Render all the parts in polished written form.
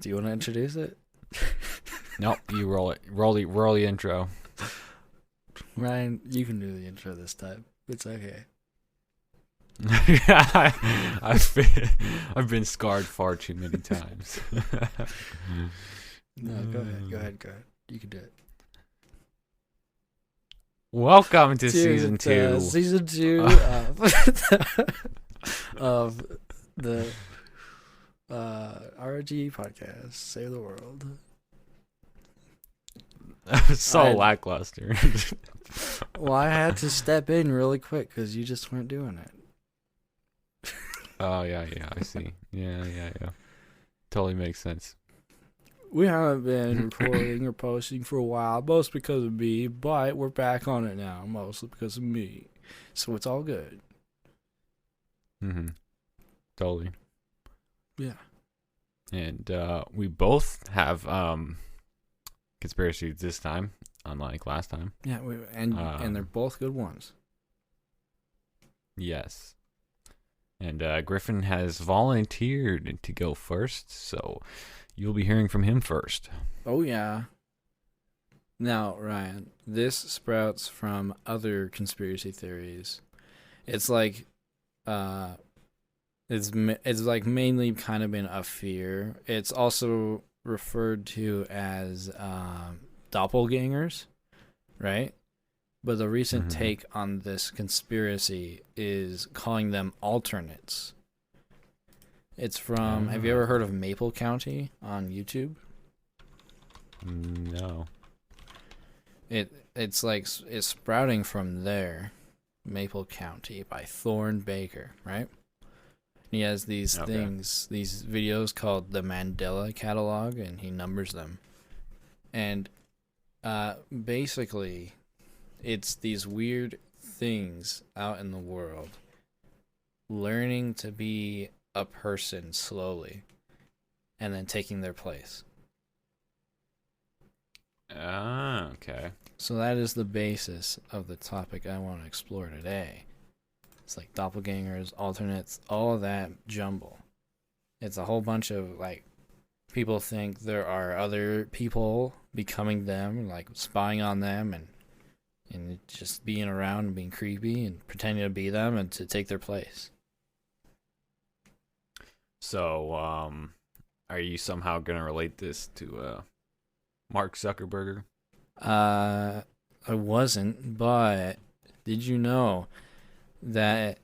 Do you want to introduce it? Nope, you roll it. Roll the intro. Ryan, you can do the intro this time. It's okay. I've been scarred far too many times. No, go ahead. You can do it. Welcome to season 2. Season 2 of the RnG podcast, Save the World. So lackluster. Well, I had to step in really quick because you just weren't doing it. Oh, yeah, I see. Yeah. Totally makes sense. We haven't been recording or posting for a while, mostly because of me, but we're back on it now, mostly because of me. So it's all good. Mm-hmm. Totally. Yeah. And we both have conspiracies this time, unlike last time. Yeah, and they're both good ones. Yes. And Griffin has volunteered to go first, so you'll be hearing from him first. Oh, yeah. Now, Ryan, this sprouts from other conspiracy theories. It's like, it's like mainly kind of been a fear. It's also referred to as doppelgangers, right? But the recent take on this conspiracy is calling them alternates. It's from, have you ever heard of Maple County on YouTube? No. It's sprouting from there. Maple County by Thorne Baker, right? He has these these videos called the Mandela Catalog, and he numbers them. And basically, it's these weird things out in the world learning to be a person slowly and then taking their place. Okay. So that is the basis of the topic I want to explore today. It's like doppelgangers, alternates, all of that jumble. It's a whole bunch of, like, people think there are other people becoming them, like spying on them and just being around and being creepy and pretending to be them and to take their place. So, are you somehow going to relate this to Mark Zuckerberg? I wasn't, but did you know that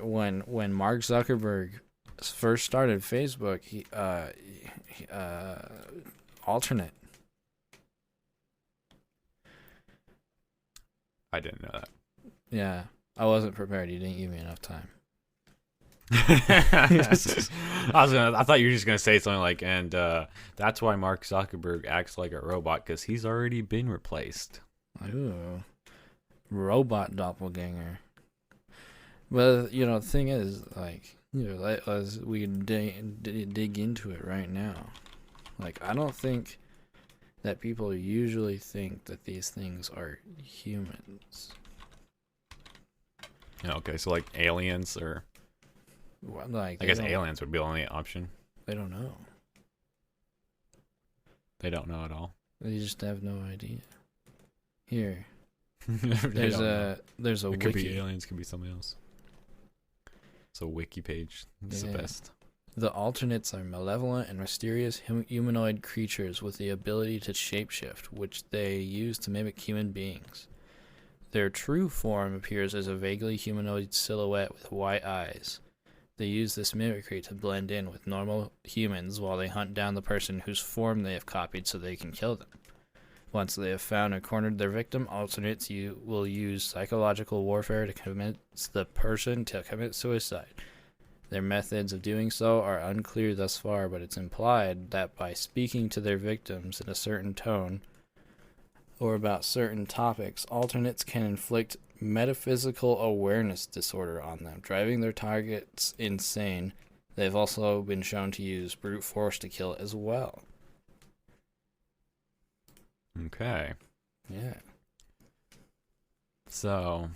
when Mark Zuckerberg first started Facebook, he alternate. I didn't know that. Yeah, I wasn't prepared. You didn't give me enough time. I thought you were just gonna say something like, and that's why Mark Zuckerberg acts like a robot, because he's already been replaced. Ooh, robot doppelganger. Well, the thing is, like, as we dig into it right now, like, I don't think that people usually think that these things are humans. Okay, so like aliens, or Like, I guess aliens would be the only option. They don't know. They don't know at all. They just have no idea. Here, there's a it wiki. could be aliens, could be something else. So wiki page, this is the best. The alternates are malevolent and mysterious humanoid creatures with the ability to shapeshift, which they use to mimic human beings. Their true form appears as a vaguely humanoid silhouette with white eyes. They use this mimicry to blend in with normal humans while they hunt down the person whose form they have copied so they can kill them. Once they have found and cornered their victim, alternates will use psychological warfare to convince the person to commit suicide. Their methods of doing so are unclear thus far, but it's implied that by speaking to their victims in a certain tone or about certain topics, alternates can inflict metaphysical awareness disorder on them, driving their targets insane. They've also been shown to use brute force to kill as well. Okay. Yeah. So,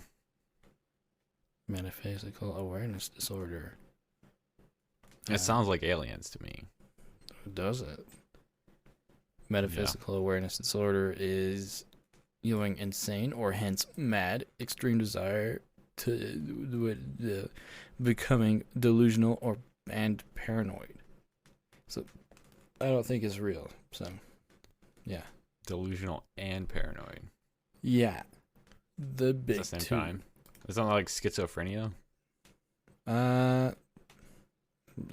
metaphysical awareness disorder. it sounds like aliens to me. does it. Metaphysical awareness disorder is going insane or hence mad, extreme desire to becoming delusional and paranoid. So I don't think it's real. So yeah, Delusional and paranoid. yeah, the big At the same two. time. It's not like schizophrenia.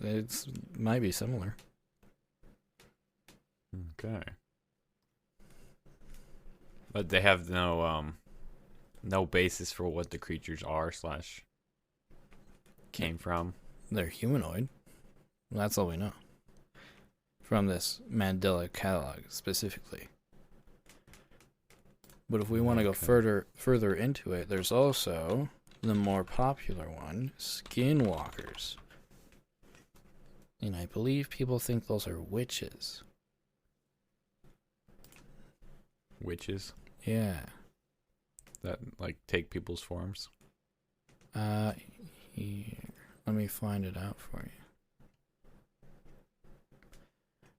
It's might be similar. Okay. But they have no basis for what the creatures are / came from. They're humanoid. That's all we know from this Mandela catalog specifically. But if we want to go further into it, there's also the more popular one, skinwalkers. And I believe people think those are witches. Witches Yeah. that like take people's forms. Here. Let me find it out for you.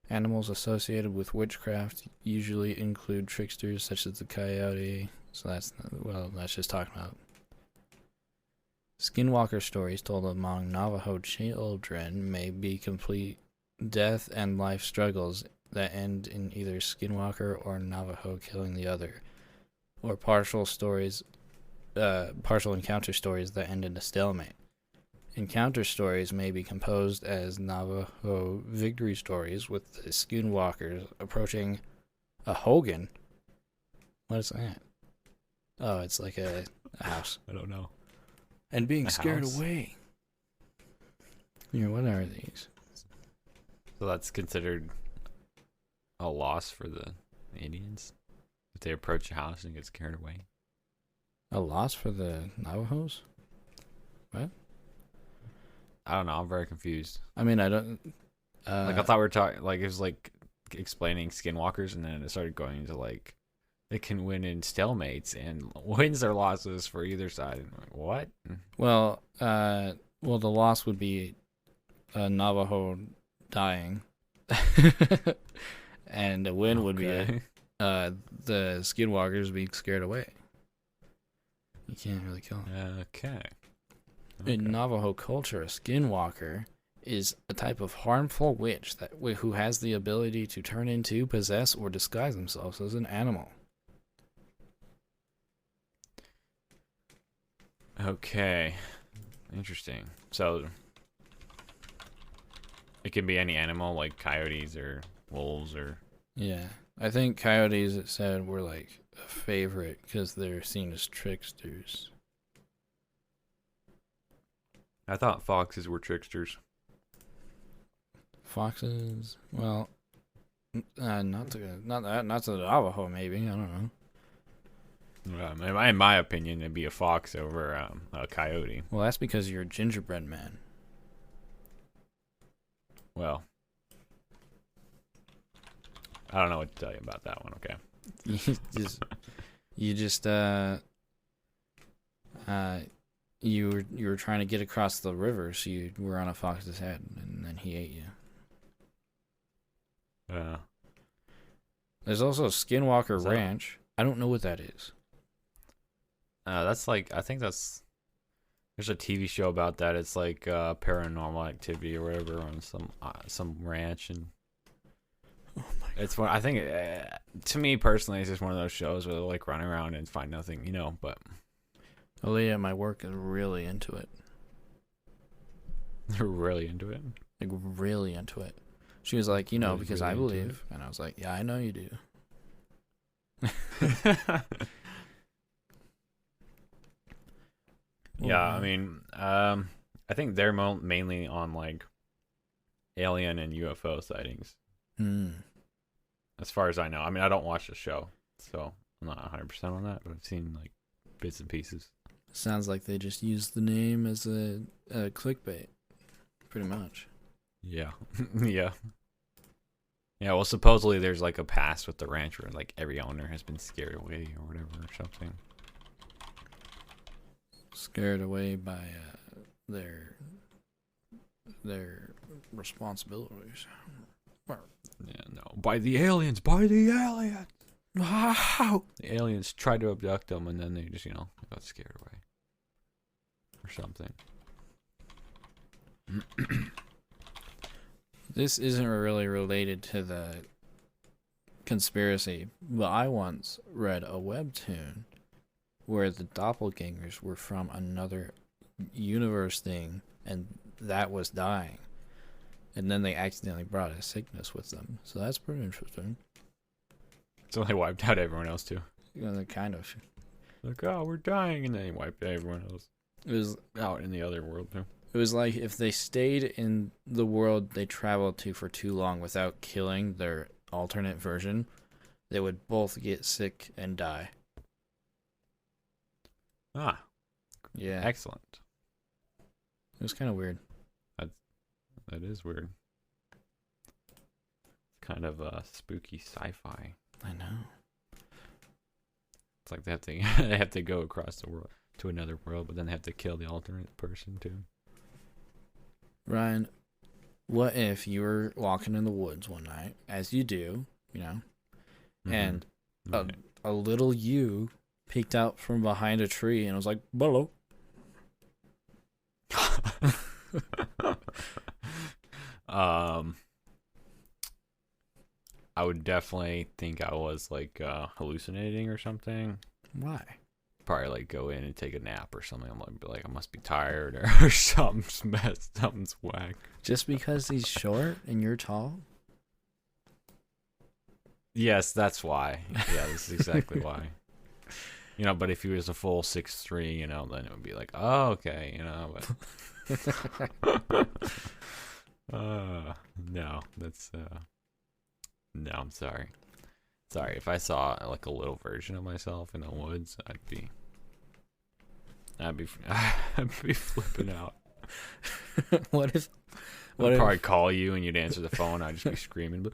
Animals associated with witchcraft usually include tricksters such as the coyote. So that's just talking about. Skinwalker stories told among Navajo children may be complete death and life struggles that end in either Skinwalker or Navajo killing the other, or partial encounter stories that end in a stalemate. Encounter stories may be composed as Navajo victory stories with the Skinwalkers approaching a Hogan. What is that? Oh, it's like a house. I don't know. And being scared house? away. Yeah, what are these? So that's considered a loss for the Indians if they approach a house and get scared away. A loss for the Navajos? What? I don't know. I'm very confused. I mean, I don't. Like I thought we were talking. Like it was like explaining skinwalkers, and then it started going into like they can win in stalemates and wins or losses for either side. And I'm like, what? Well, the loss would be a Navajo dying, and the win would be the Skinwalkers being scared away. You can't really kill them. Okay. In Navajo culture, a skinwalker is a type of harmful witch who has the ability to turn into, possess, or disguise themselves as an animal. Okay. Interesting. So it can be any animal like coyotes or wolves or... Yeah. I think coyotes, it said, were like a favorite because they're seen as tricksters. I thought foxes were tricksters. Foxes, well, not to the Navajo, maybe. I don't know. In my opinion, it'd be a fox over a coyote. Well, that's because you're a gingerbread man. Well, I don't know what to tell you about that one. Okay. You were trying to get across the river, so you were on a fox's head, and then he ate you. There's also Skinwalker Ranch. I don't know what that is. That's like, I think there's a TV show about that. It's like paranormal activity or whatever on some ranch, and oh my God. It's one. I think to me personally, it's just one of those shows where they like run around and find nothing, But a lady at my work is really into it. they're really into it. Like really into it. She was like, Really, because really I into believe, and I was like, yeah, I know you do. Yeah, I mean, I think they're mainly on like alien and UFO sightings. As far as I know. I mean, I don't watch the show, so I'm not 100% on that, but I've seen like bits and pieces. Sounds like they just used the name as a clickbait, pretty much. Yeah. Yeah. Yeah, well, supposedly there's like a past with the ranch where like every owner has been scared away or whatever or something. Scared away by their responsibilities. by the aliens, by the aliens. Wow. The aliens tried to abduct them, and then they just, got scared away. Or something. This isn't really related to the conspiracy, but I once read a webtoon where the doppelgangers were from another universe thing, and that was dying. And then they accidentally brought a sickness with them. So that's pretty interesting. So they wiped out everyone else, too. They kind of. Like, oh, we're dying, and then they wiped out everyone else. It was out in the other world, too. It was like if they stayed in the world they traveled to for too long without killing their alternate version, they would both get sick and die. Ah. Yeah. Excellent. It was kind of weird. That is weird. Kind of spooky sci-fi. I know. It's like they have to go across the world to another world, but then they have to kill the alternate person too. Ryan, what if you were walking in the woods one night, as you do, and a little you peeked out from behind a tree and was like, "Hello." I would definitely think I was like hallucinating or something. Why? Probably like go in and take a nap or something. I'm like I must be tired or something's messed, something's whack. Just because he's short and you're tall? Yes, that's why. Yeah, this is exactly why. But if he was a full 6'3", then it would be like, oh, okay, but no, that's no, I'm sorry. Sorry, if I saw like a little version of myself in the woods, I'd be I'd be flipping out. What if I'd probably call you and you'd answer the phone. I'd just be screaming. But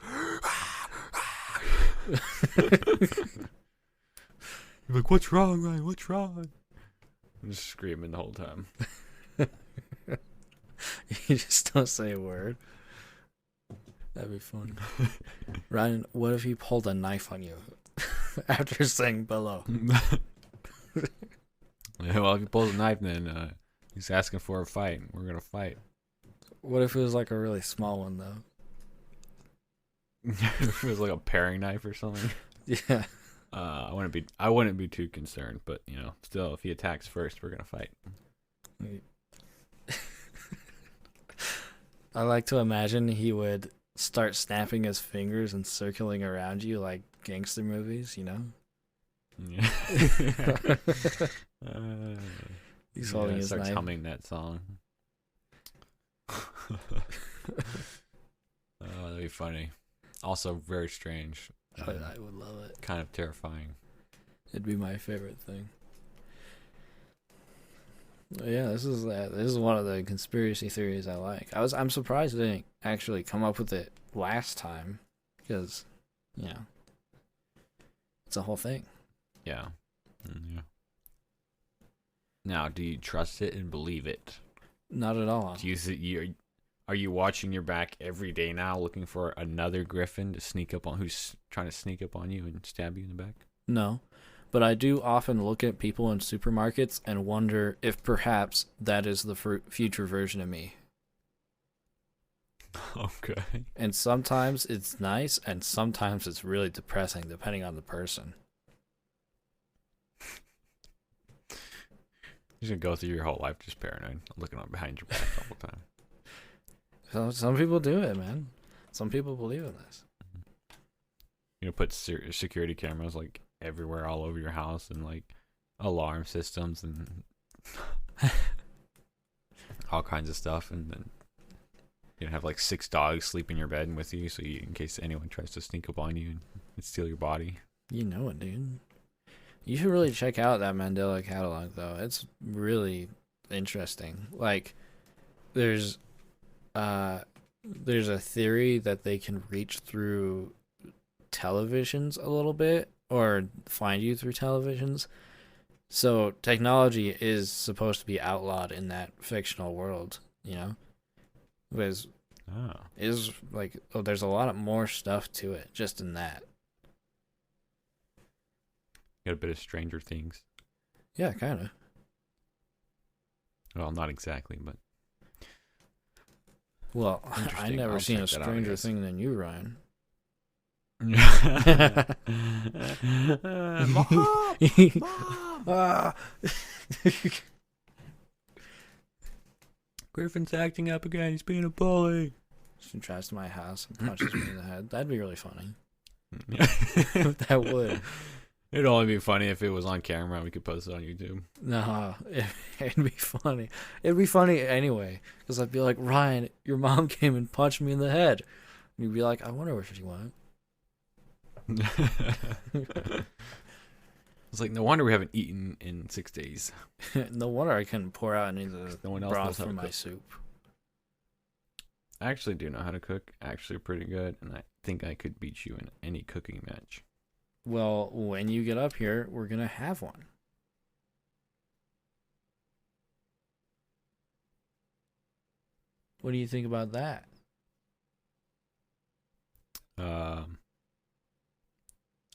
you're like, "What's wrong, Ryan? What's wrong?" I'm just screaming the whole time. You just don't say a word. That'd be fun. Ryan, what if he pulled a knife on you after saying "below"? Yeah, well, if he pulls a knife, then he's asking for a fight. We're gonna fight. What if it was like a really small one, though? If it was like a paring knife or something. Yeah. I wouldn't be too concerned, but still, if he attacks first, we're gonna fight. I like to imagine he would start snapping his fingers and circling around you like gangster movies, Yeah. He's holding his starts knife. humming that song. That'd be funny. Also very strange. I would love it. Kind of terrifying. It'd be my favorite thing. Yeah, this is one of the conspiracy theories I like. I'm surprised I didn't actually come up with it last time, because it's a whole thing. Yeah. Yeah. Now, do you trust it and believe it? Not at all. Are you watching your back every day now, looking for another griffin to sneak up on, who's trying to sneak up on you and stab you in the back? No. But I do often look at people in supermarkets and wonder if perhaps that is the future version of me. Okay. And sometimes it's nice, and sometimes it's really depressing, depending on the person. You're going to go through your whole life just paranoid, looking on behind your back all the time. So some people do it, man. Some people believe in this. Put security cameras like everywhere, all over your house, and like alarm systems and all kinds of stuff, and then have like 6 dogs sleep in your bed with you, so in case anyone tries to sneak up on you and steal your body. You know it, dude. You should really check out that Mandela catalog, though. It's really interesting. Like, there's a theory that they can reach through televisions a little bit, or find you through televisions. So technology is supposed to be outlawed in that fictional world, Because Oh. Is like, oh, there's a lot more stuff to it just in that. Got a bit of Stranger Things. Yeah, kind of. Well, not exactly, but. Well, I never seen a stranger thing than you, Ryan. Mom! Ah. Griffin's acting up again. He's being a bully. She drives to my house and punches me in the head. That'd be really funny. That would. It'd only be funny if it was on camera and we could post it on YouTube. No, it'd be funny. It'd be funny anyway, because I'd be like, Ryan, your mom came and punched me in the head. And you'd be like, I wonder where she went. It's like, no wonder we haven't eaten in 6 days. No wonder I couldn't pour out any of the No one else broth knows how from to my cook. soup. I actually do know how to cook. Actually pretty good. And I think I could beat you in any cooking match. Well, when you get up here, we're going to have one. What do you think about that?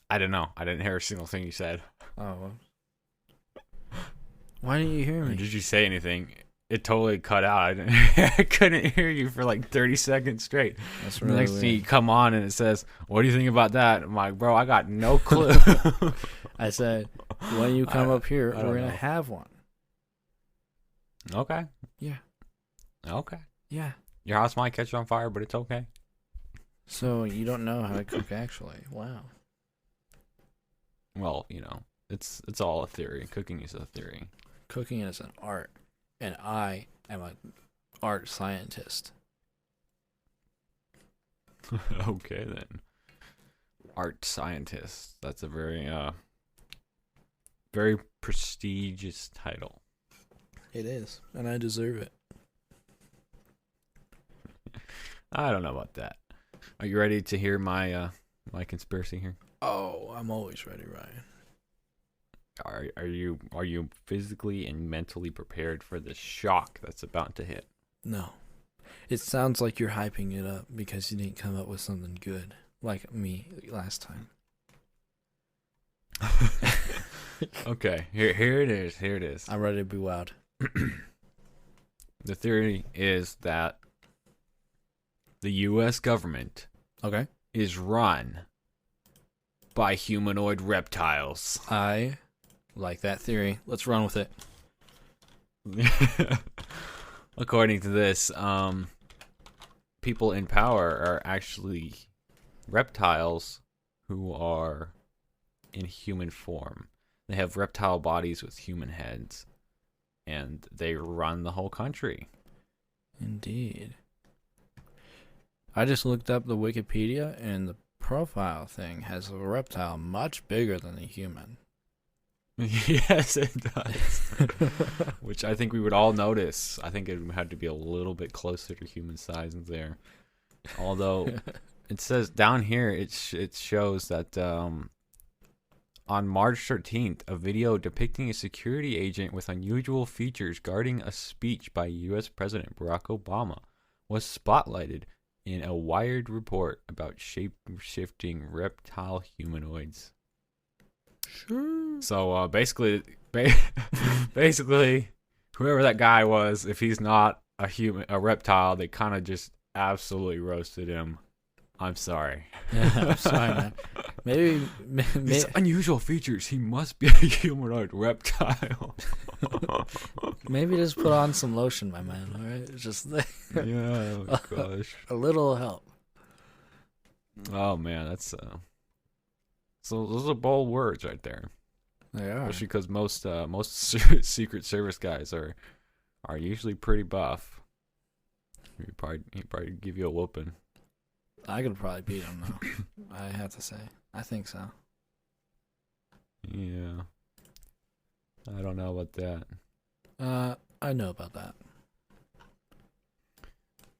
I don't know. I didn't hear a single thing you said. Oh, well. Why didn't you hear me? Did you say anything? It totally cut out. I couldn't hear you for like 30 seconds straight. That's The really next weird. thing you come on and it says, "What do you think about that?" I'm like, bro, I got no clue. I said, when you come up here, I don't we're going know. to have one. Okay. Yeah. Okay. Yeah. Your house might catch on fire, but it's okay. So you don't know how to cook, actually. Wow. Well, you know, it's all a theory. Cooking is a theory. Cooking is an art, and I am an art scientist. Okay, then. Art scientist. That's a very very prestigious title. It is, and I deserve it. I don't know about that. Are you ready to hear my my conspiracy here? Oh, I'm always ready, Ryan. Are you physically and mentally prepared for the shock that's about to hit? No. It sounds like you're hyping it up because you didn't come up with something good, like me last time. Okay, here it is. Here it is. I'm ready to be wowed. The theory is that the U.S. government Okay. is run by humanoid reptiles. I like that theory. Let's run with it. According to this, people in power are actually reptiles who are in human form. They have reptile bodies with human heads, and they run the whole country. Indeed. I just looked up the Wikipedia, and the profile thing has a reptile much bigger than a human. Yes, it does. Which I think we would all notice. I think it had to be a little bit closer to human size there. Although it says down here, it shows that on March 13th, a video depicting a security agent with unusual features guarding a speech by U.S. President Barack Obama was spotlighted in a Wired report about shape-shifting reptile humanoids. Sure. So basically, whoever that guy was, if he's not a reptile, they kind of just absolutely roasted him. I'm sorry. Yeah, I'm sorry, man. Maybe These unusual features. He must be a humanoid reptile. maybe just put on some lotion, my man. All right, just Yeah. Oh gosh. a little help. Oh man, that's So those are bold words right there. They are. Especially because most Secret Service guys are usually pretty buff. He'd probably give you a whooping. I could probably beat him though. I have to say, I think so. Yeah. I don't know about that. I know about that.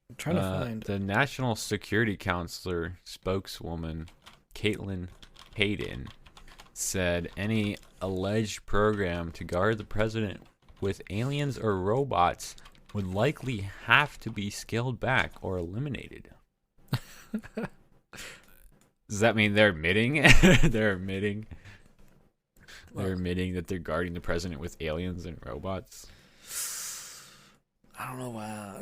I'm trying to find the National Security Counselor spokeswoman, Caitlin Hayden, said any alleged program to guard the president with aliens or robots would likely have to be scaled back or eliminated. Does that mean they're admitting? They're admitting that they're guarding the president with aliens and robots. I don't know why.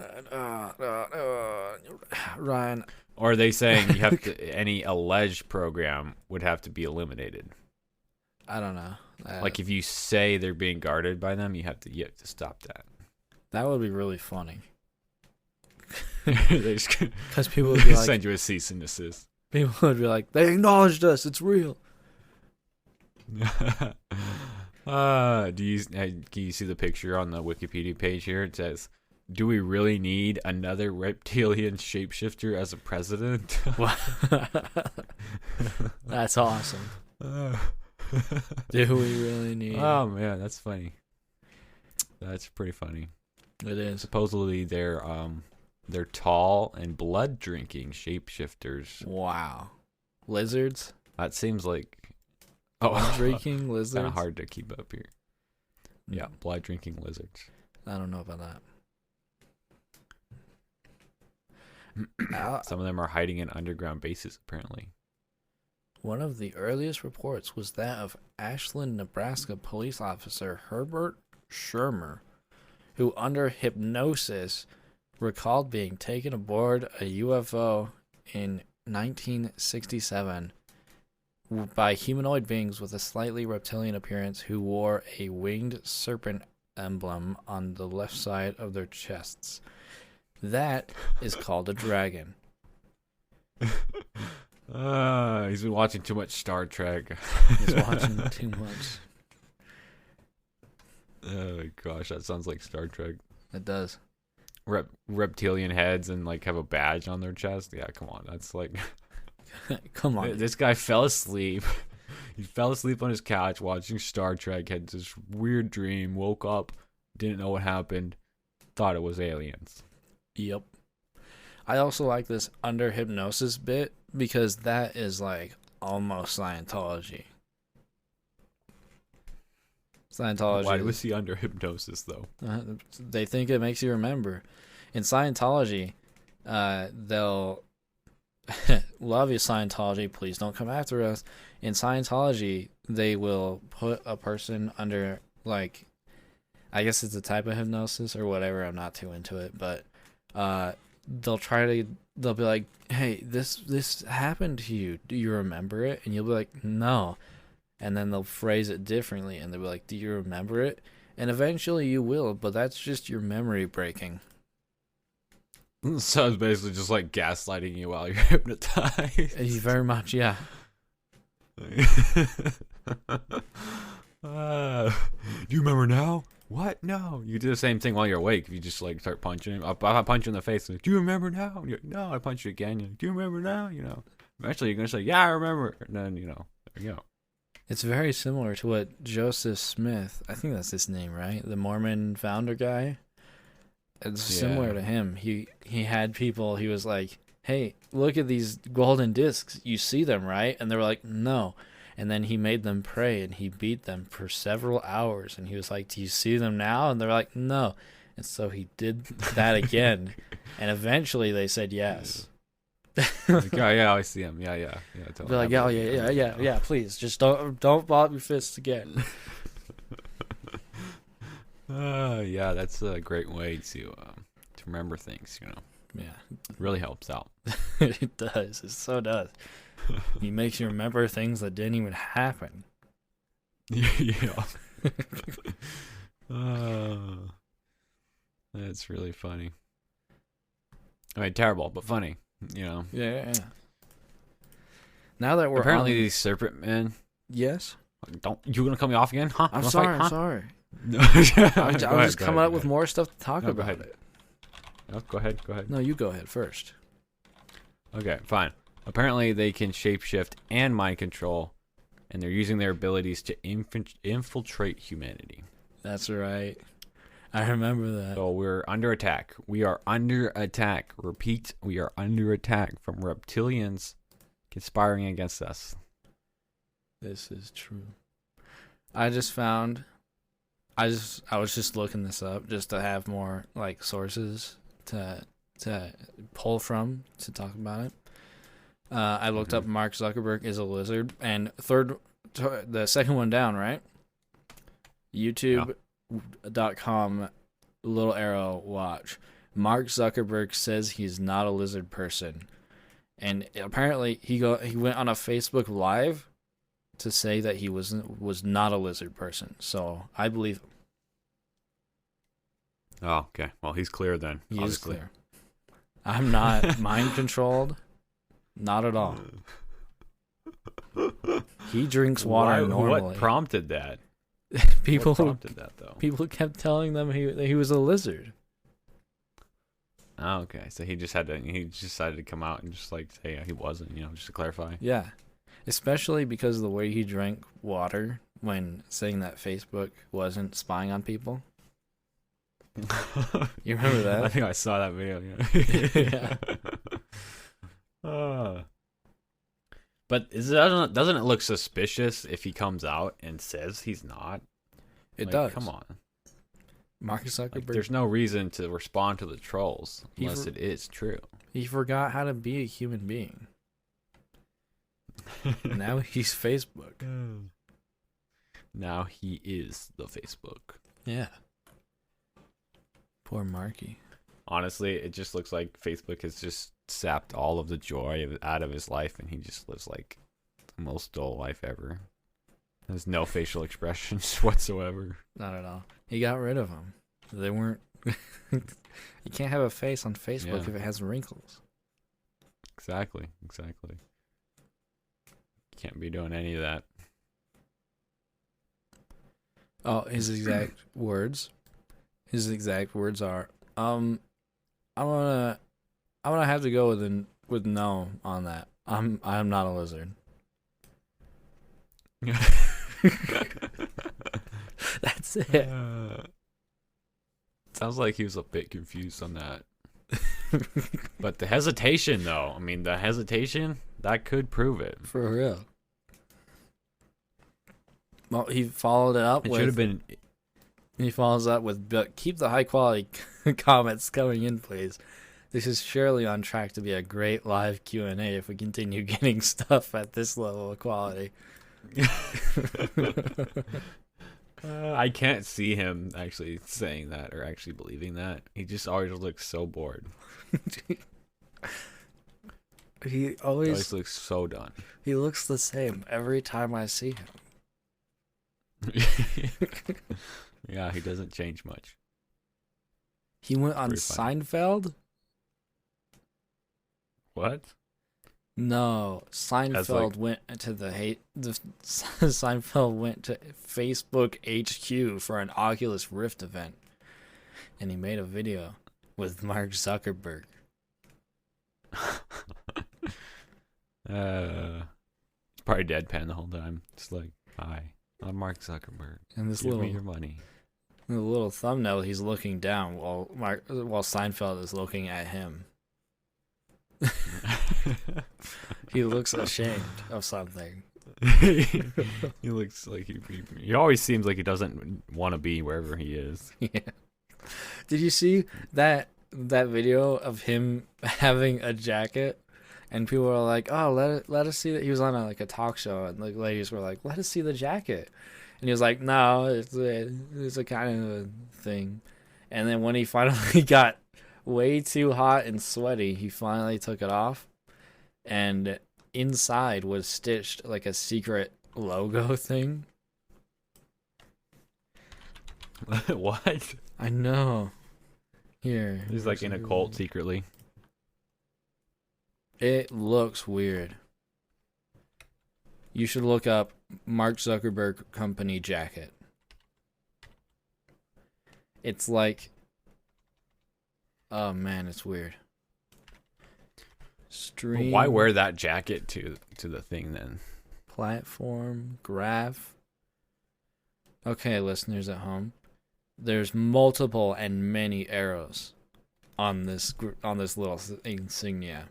Ryan. Or are they saying you have to any alleged program would have to be eliminated? I don't know. Like if you say they're being guarded by them, you have to stop that. That would be really funny. Because people would be like, send you a cease and desist. People would be like, they acknowledged us. It's real. Can you see the picture on the Wikipedia page here? It says, "Do we really need another reptilian shapeshifter as a president?" That's awesome. Do we really need? Oh man, that's funny. That's pretty funny. It is. Supposedly they're tall and blood drinking shapeshifters. Wow. Lizards? That seems like blood drinking lizards. Kind of hard to keep up here. Yeah, blood drinking lizards. I don't know about that. Some of them are hiding in underground bases, apparently. One of the earliest reports was that of Ashland, Nebraska police officer Herbert Shermer, who under hypnosis recalled being taken aboard a UFO in 1967 by humanoid beings with a slightly reptilian appearance who wore a winged serpent emblem on the left side of their chests. That is called a dragon. He's been watching too much Star Trek. He's watching too much. Oh gosh, that sounds like Star Trek. It does. Reptilian heads and like have a badge on their chest. Yeah, come on. That's like come on. This guy fell asleep. He fell asleep on his couch watching Star Trek, had this weird dream, woke up, didn't know what happened, thought it was aliens. Yep. I also like this under hypnosis bit because that is like almost Scientology. Scientology. Why was he under hypnosis though? They think it makes you remember. In Scientology, they'll love you, Scientology. Please don't come after us. In Scientology, they will put a person under, like, I guess it's a type of hypnosis or whatever. I'm not too into it, but they'll be like, hey, this happened to you. Do you remember it? And you'll be like, no. And then they'll phrase it differently, and they'll be like, do you remember it? And eventually you will, but that's just your memory breaking. So it's basically just like gaslighting you while you're hypnotized. Very much, yeah. Do you remember now? What? No. You do the same thing while you're awake. If you just like start punching him, I'll punch you in the face. Like, do you remember now? And you're like, no, I punch you again. You're like, do you remember now? You know, eventually you're gonna say, yeah, I remember. And then there you go. It's very similar to what Joseph Smith, I think that's his name, right? The Mormon founder guy. It's similar to him. He had people. He was like, hey, look at these golden discs. You see them, right? And they were like, no. And then he made them pray, and he beat them for several hours. And he was like, do you see them now? And they're like, no. And so he did that again. And eventually they said yes. Like, yeah, I see him. Yeah. Totally. They're like, yeah, please. Just don't ball up your fists again. Yeah, that's a great way to remember things, Yeah. It really helps out. It does. It so does. He makes you remember things that didn't even happen. Yeah. That's really funny. I mean, terrible, but funny, Yeah. Now that we're apparently these serpent men. Yes. You gonna cut me off again? Huh? I'm sorry. No. I was just coming up with more stuff to talk about. Go ahead. No, go ahead. No, you go ahead first. Okay, fine. Apparently, they can shapeshift and mind control, and they're using their abilities to infiltrate humanity. That's right. I remember that. So we're under attack. We are under attack. Repeat, we are under attack from reptilians conspiring against us. This is true. I just found I was just looking this up just to have more like sources to pull from to talk about it. I looked up Mark Zuckerberg is a lizard, and the second one down, right? YouTube.com little arrow watch. Mark Zuckerberg says he's not a lizard person, and apparently he went on a Facebook Live to say that he was not a lizard person. So I believe him. Oh, okay. Well, he's clear then. He is clear. I'm not mind controlled. Not at all. He drinks water normally. What prompted that? People what prompted that though? People kept telling them that he was a lizard. Oh, okay. So he just decided to come out and just like say he wasn't, just to clarify. Yeah. Especially because of the way he drank water when saying that Facebook wasn't spying on people. You remember that? I think I saw that video. Yeah. But doesn't it look suspicious if he comes out and says he's not? It does. Come on. Mark Zuckerberg. There's no reason to respond to the trolls unless it is true. He forgot how to be a human being. Now he's Facebook. Now he is the Facebook. Yeah. Poor Marky. Honestly, it just looks like Facebook has just sapped all of the joy out of his life, and he just lives like the most dull life ever. There's no facial expressions whatsoever. Not at all. He got rid of them. They weren't. You can't have a face on Facebook if it has wrinkles. Exactly. Can't be doing any of that. Oh, his exact words. His exact words are, I'm gonna have to go with no on that. I'm not a lizard. That's it. Sounds like he was a bit confused on that. But the hesitation, though, that could prove it. For real. Well, he followed it up with... It should have been... He follows up with, but keep the high quality comments coming in, please. This is surely on track to be a great live Q&A if we continue getting stuff at this level of quality. I can't see him actually saying that or actually believing that. He just always looks so bored. He always looks so done. He looks the same every time I see him. Yeah, he doesn't change much. He went on Seinfeld? What? No, Seinfeld went to Seinfeld went to Facebook HQ for an Oculus Rift event, and he made a video with Mark Zuckerberg. Probably deadpan the whole time. Just like, hi, I'm Mark Zuckerberg. And this Give me your money. The little thumbnail, he's looking down while Seinfeld is looking at him. He looks ashamed of something. He looks like he always seems like he doesn't want to be wherever he is. Yeah. Did you see that video of him having a jacket? And people were like, "Oh, let us see that." He was on a talk show, and the ladies were like, "Let us see the jacket." And he was like, "No, it's a kind of a thing." And then when he finally got way too hot and sweaty, he finally took it off, and inside was stitched like a secret logo thing. What? I know. Here. He's like in a cult secretly. It looks weird. You should look up Mark Zuckerberg company jacket. It's like... Oh man, it's weird. Stream. But why wear that jacket to the thing then? Platform, graph. Okay, listeners at home. There's multiple and many arrows on this little insignia.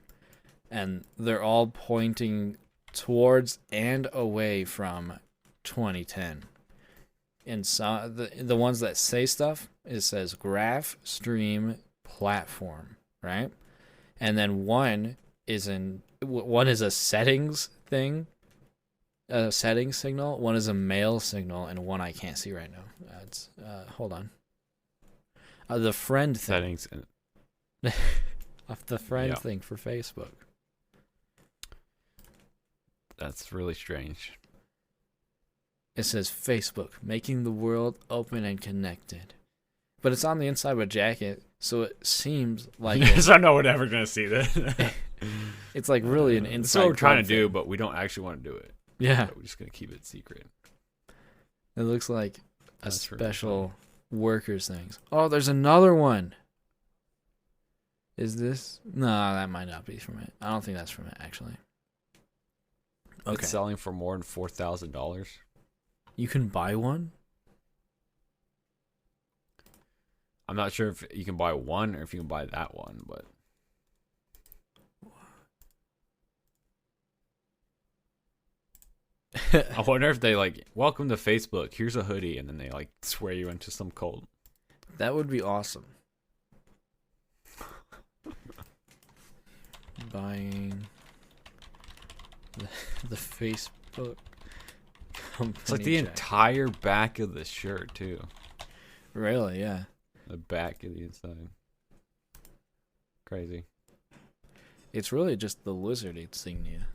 And they're all pointing towards and away from 2010. And so the ones that say stuff, it says graph, stream, platform, right? And then one is a settings thing, a settings signal. One is a mail signal, and one I can't see right now. It's hold on. The friend thing. Settings. The friend thing for Facebook. That's really strange. It says Facebook, making the world open and connected. But it's on the inside of a jacket, so it seems like... So I know we're never going to see that. It's like really an inside... That's what we're trying to do, but we don't actually want to do it. Yeah. So we're just going to keep it secret. It looks like a special workers things. Oh, there's another one. Is this? No, that might not be from it. I don't think that's from it, actually. Okay. It's selling for more than $4,000. You can buy one? I'm not sure if you can buy one or if you can buy that one, but... I wonder if they like, welcome to Facebook, here's a hoodie, and then they like swear you into some cult. That would be awesome. Buying the Facebook company. It's like the entire back of the shirt too. Really, yeah. The back of the inside. Crazy. It's really just the lizard insignia.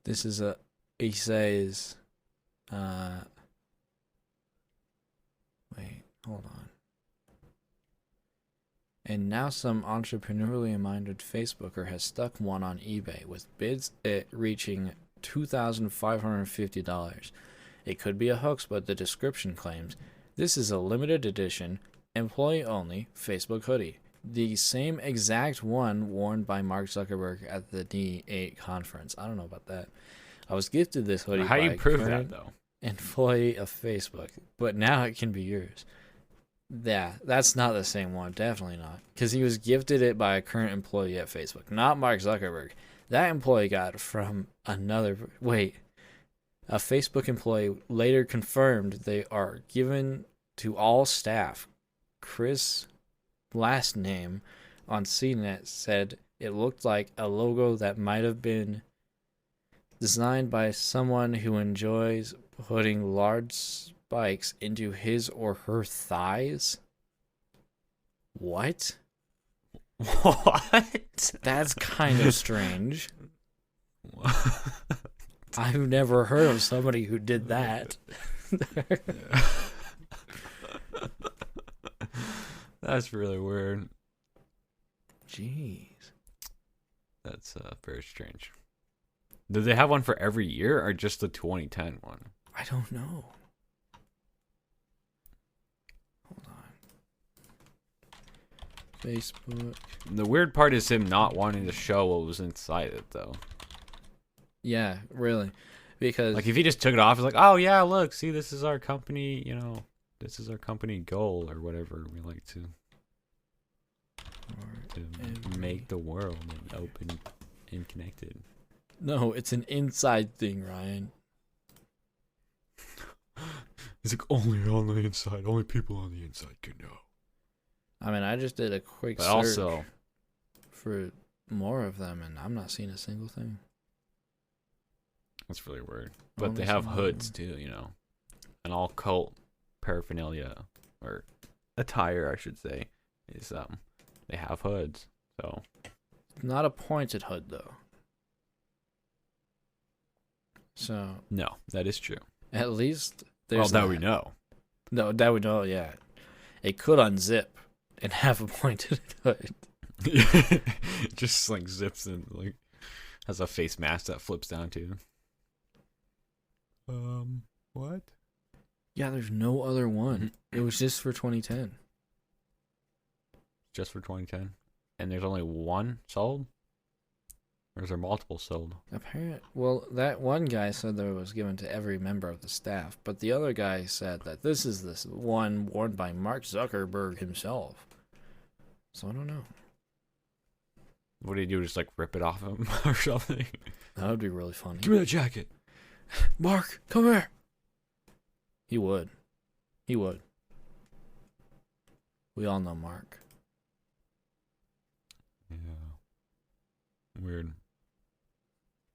This is he says wait, hold on. And now some entrepreneurially minded Facebooker has stuck one on eBay with bids reaching $2,550. It could be a hoax, but the description claims this is a limited edition, employee only Facebook hoodie. The same exact one worn by Mark Zuckerberg at the D8 conference. I don't know about that. I was gifted this hoodie How by do you prove that though? Employee of Facebook, but now it can be yours. Yeah, that's not the same one. Definitely not. Because he was gifted it by a current employee at Facebook, not Mark Zuckerberg. That employee got it from another... Wait. A Facebook employee later confirmed they are given to all staff. Chris, last name, on CNET said it looked like a logo that might have been designed by someone who enjoys putting large spikes into his or her thighs. What? What? That's kind of strange. I've never heard of somebody who did that. That's really weird. Jeez. That's very strange. Did they have one for every year or just the 2010 one? I don't know. Hold on. Facebook. The weird part is him not wanting to show what was inside it, though. Yeah, really. Because... Like, if he just took it off, it's like, oh, yeah, look, see, this is our company, you know, this is our company goal or whatever we like to make the world open and connected. No, it's an inside thing, Ryan. It's like only on the inside. Only people on the inside can know. I mean, I just did a quick search also for more of them, and I'm not seeing a single thing. That's really weird. But they have hoods too, you know. And all cult paraphernalia or attire, I should say, is they have hoods. So not a pointed hood though. So no, that is true. At least there's that we know. No, that we know. Yeah, it could unzip and have a pointed hood. Just like zips and like has a face mask that flips down too. What? Yeah, there's no other one. It was just for 2010. Just for 2010, and there's only one sold. Or is there multiple sold? Well, that one guy said that it was given to every member of the staff, but the other guy said that this is this one worn by Mark Zuckerberg himself. So I don't know. What do you do? Just like rip it off him or something? That would be really funny. Give me that jacket. Mark, come here. He would. He would. We all know Mark. Yeah. Weird.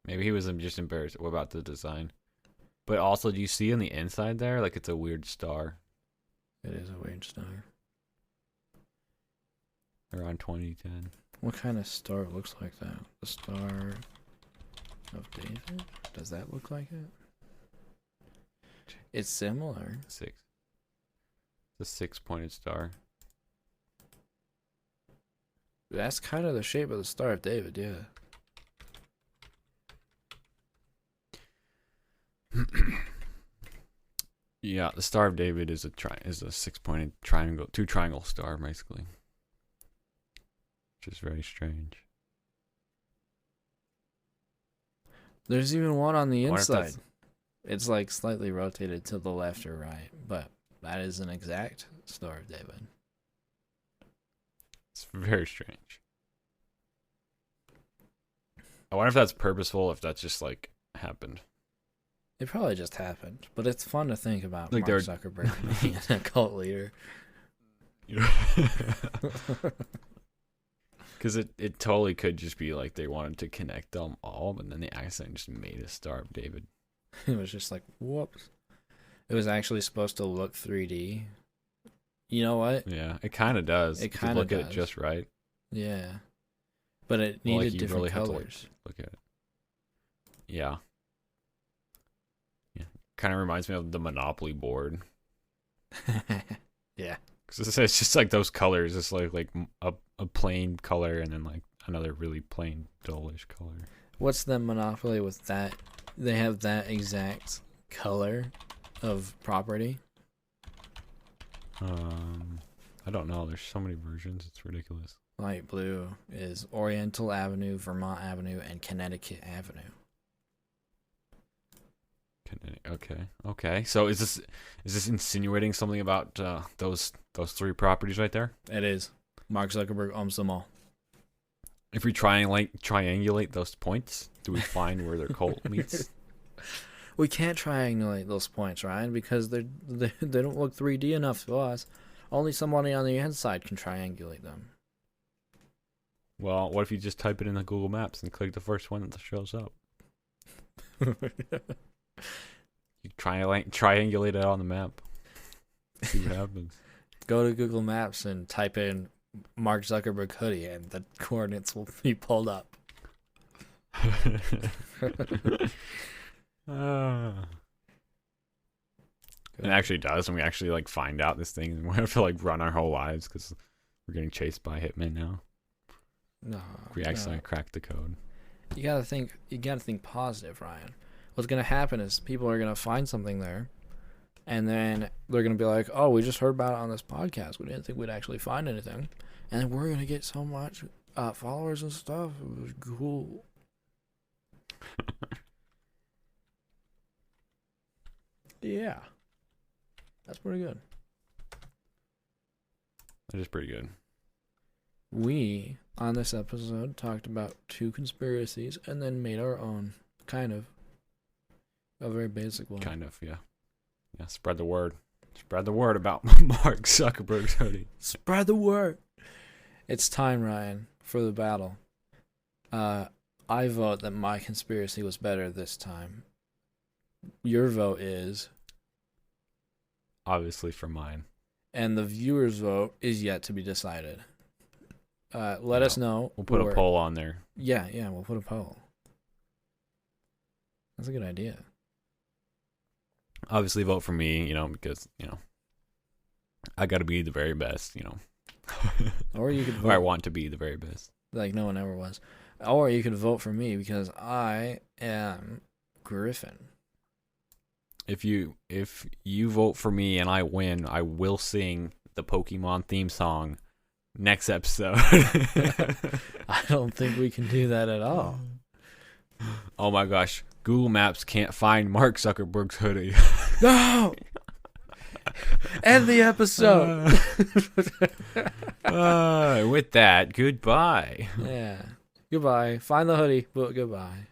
Maybe he was just embarrassed about the design. But also, do you see on the inside there? Like, it's a weird star. It is a weird star. Around 2010. What kind of star looks like that? The Star of David? Does that look like it? It's similar. 6. It's a 6-pointed star. That's kind of the shape of the Star of David, yeah. Yeah, the Star of David is a 6-pointed triangle, 2-triangle star, basically. Which is very strange. There's even one on the inside. It's like slightly rotated to the left or right, but that is an exact Star of David. It's very strange. I wonder if that's purposeful, if that's just like happened. It probably just happened, but it's fun to think about Like Mark Zuckerberg being a cult leader. Because it totally could just be like they wanted to connect them all, but then they accidentally just made a Star of David. It was just like, whoops. It was actually supposed to look 3D. You know what? Yeah, it kind of does. It kind of look at it just right. Yeah. But it needed different have to, colors. look at it. Yeah. Yeah. Kind of reminds me of the Monopoly board. Yeah. Because it's just like those colors. It's like a plain color and then like another really plain dullish color. What's the Monopoly with that? They have that exact color of property. I don't know. There's so many versions. It's ridiculous. Light blue is Oriental Avenue, Vermont Avenue, and Connecticut Avenue. Okay. So is this insinuating something about those 3 properties right there? It is. Mark Zuckerberg owns them all. If we triangulate those points, do we find where their cult meets? We can't triangulate those points, Ryan, because they don't look 3D enough to us. Only somebody on the inside can triangulate them. Well, what if you just type it in the Google Maps and click the first one that shows up? You triangulate it on the map. See what happens. Go to Google Maps and type in Mark Zuckerberg hoodie, and the coordinates will be pulled up. It actually does, and we actually like find out this thing, and we have to like run our whole lives because we're getting chased by hitmen now. No, we accidentally cracked the code. You gotta think positive, Ryan. What's gonna happen is people are gonna find something there, and then they're gonna be like, "Oh, we just heard about it on this podcast. We didn't think we'd actually find anything," and then we're gonna get so much followers and stuff. It was cool. Yeah, that's pretty good. That is pretty good. We, on this episode, talked about 2 conspiracies and then made our own, kind of. A very basic one. Kind of, yeah. Yeah, spread the word. Spread the word about Mark Zuckerberg's hoodie. Spread the word. It's time, Ryan, for the battle. I vote that my conspiracy was better this time. Your vote is... Obviously for mine. And the viewer's vote is yet to be decided. Let us know. We'll put a poll on there. Yeah, we'll put a poll. That's a good idea. Obviously vote for me, because, I got to be the very best, Or you could vote. Or I want to be the very best. Like no one ever was. Or you could vote for me because I am Griffin. If you vote for me and I win, I will sing the Pokemon theme song next episode. I don't think we can do that at all. Oh my gosh. Google Maps can't find Mark Zuckerberg's hoodie. No! End the episode. With that, goodbye. Yeah. Goodbye. Find the hoodie, but goodbye.